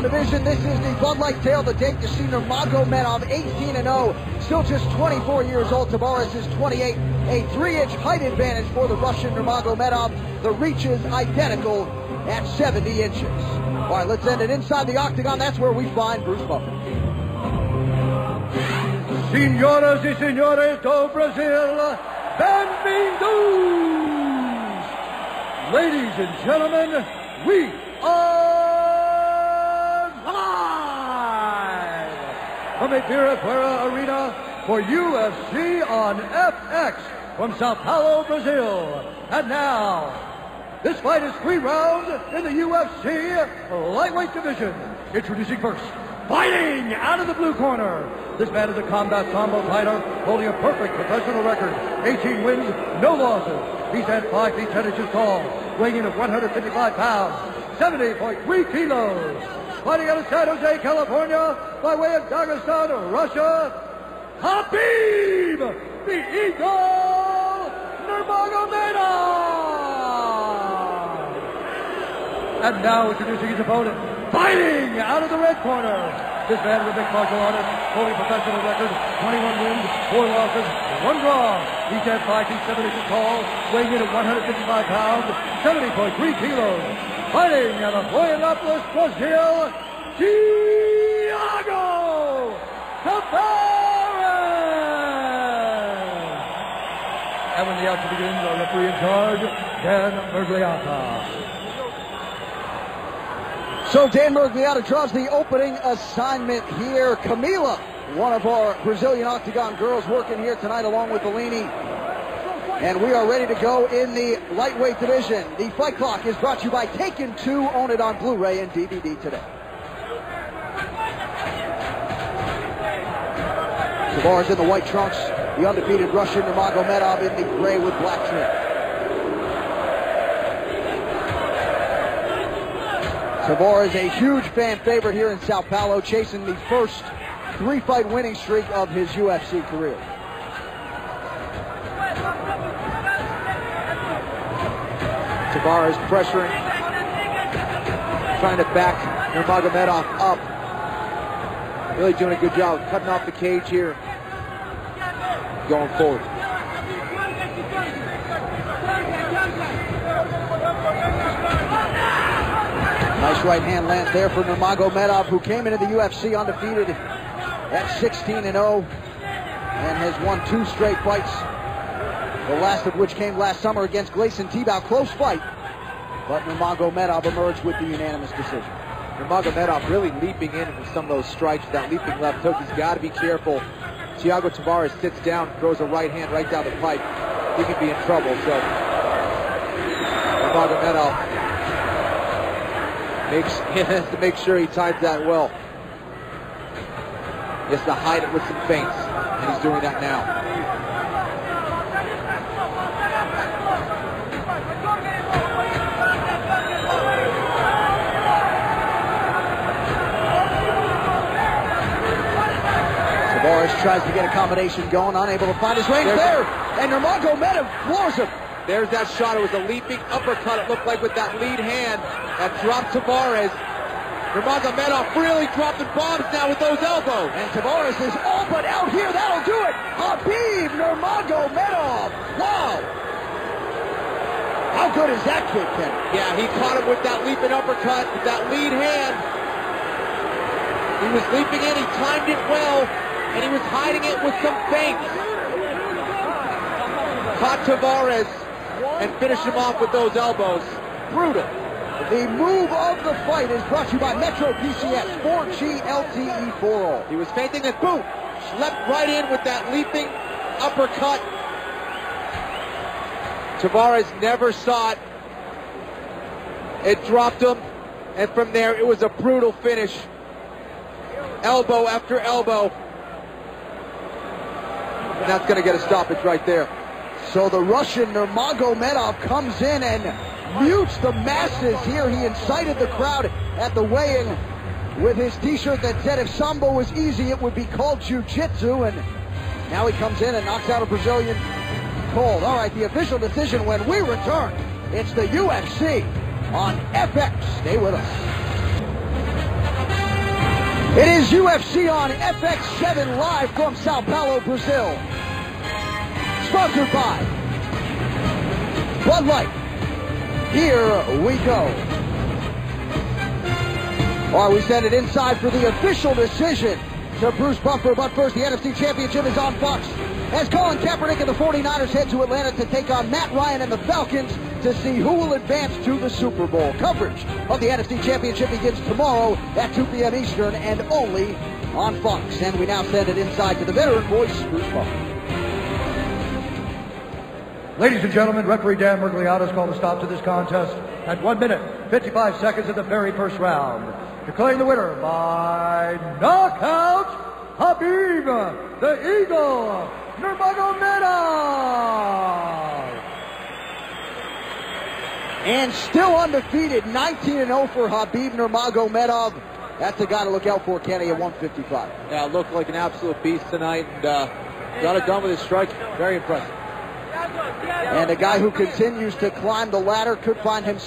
pound division. This is the Bud Light tail to take to see Nurmagomedov, 18-0, still just 24 years old. Tavares is 28. A 3-inch height advantage for the Russian Nurmagomedov. The reach is identical at 70 inches. All right, let's end it inside the octagon. That's where we find Bruce Buffer. Senhoras e senhores do Brasil, bem-vindos! Ladies and gentlemen, we are live from Ibirapuera Arena for UFC on FX from Sao Paulo, Brazil. And now, this fight is 3 rounds in the UFC lightweight division. Introducing first, fighting out of the blue corner. This man is a combat sambo fighter holding a perfect professional record. 18 wins, no losses. He's at 5 feet 10 inches tall, weighing in at 155 pounds, 70.3 kilos. Fighting out of San Jose, California, by way of Dagestan, Russia, Habib, the Eagle, Nurmagomedov. And now introducing his opponent, fighting out of the red corner. This man is a mixed martial artist, holding professional record, 21 wins, 4 losses, 1 draw. He's at 5 feet 7 inches tall, weighing in at 155 pounds, 70.3 kilos. Fighting out of Florianopolis, Brazil, Tiago Tavares. And when the action begins, our referee in charge, Dan Mergliata. So Dan Mergliata draws the opening assignment here. Camila, one of our Brazilian Octagon girls, working here tonight along with Bellini. And we are ready to go in the lightweight division. The fight clock is brought to you by Taken 2. Own it on Blu-ray and DVD today. Tavares in the white trunks. The undefeated Russian Nurmagomedov in the gray with black trim. Tavares, a huge fan favorite here in Sao Paulo, chasing the first 3-fight winning streak of his UFC career. Tavares pressuring, trying to back Nurmagomedov up. Really doing a good job of cutting off the cage here, going forward. Nice right hand lands there for Nurmagomedov, who came into the UFC undefeated at 16-0 and has won 2 straight fights. The last of which came last summer against Gleison Tibau. Close fight, but Nurmagomedov emerged with the unanimous decision. Nurmagomedov really leaping in with some of those strikes, that leaping left hook. He's got to be careful. Tiago Tavares sits down, throws a right hand right down the pipe. He could be in trouble. So Nurmagomedov has to make sure he times that well. He has to hide it with some feints, and he's doing that now. Tavares tries to get a combination going, unable to find his range there, and Nurmagomedov floors him. There's that shot. It was a leaping uppercut, it looked like, with that lead hand that dropped Tavares. Nurmagomedov really dropping bombs now with those elbows. And Tavares is all but out here. That'll do it. Habib Nurmagomedov. Wow. How good is that kid, Ken? Yeah, he caught him with that leaping uppercut, with that lead hand. He was leaping in. He timed it well, and he was hiding it with some feints. Caught Tavares and finished him off with those elbows. Brutal. The move of the fight is brought to you by Metro PCS 4G LTE for all. He was feinting and boom, slept right in with that leaping uppercut. Tavares never saw it. It dropped him, and from there it was a brutal finish. Elbow after elbow. And that's going to get a stoppage right there. So the Russian Nurmagomedov comes in and mutes the masses here. He incited the crowd at the weigh-in with his t-shirt that said if Sambo was easy, it would be called Jiu-Jitsu. And now he comes in and knocks out a Brazilian cold. All right, the official decision when we return. It's the UFC on FX. Stay with us. It is UFC on FX7 live from Sao Paulo, Brazil. Sponsored by Bud Light. Here we go. All right, we send it inside for the official decision to Bruce Buffer. But first, the NFC Championship is on Fox as Colin Kaepernick and the 49ers head to Atlanta to take on Matt Ryan and the Falcons to see who will advance to the Super Bowl. Coverage of the NFC Championship begins tomorrow at 2 p.m. Eastern and only on Fox. And we now send it inside to the veteran voice, Bruce Buffer. Ladies and gentlemen, referee Dan Mergliata has called a stop to this contest at 1 minute, 55 seconds of the very first round. Declaring the winner by knockout, Habib, the Eagle, Nurmagomedov. And still undefeated, 19-0 for Habib Nurmagomedov. That's a guy to look out for, Kenny, at 155. Yeah, looked like an absolute beast tonight, and got it done with his striking. Very impressive. And a guy who continues to climb the ladder could find himself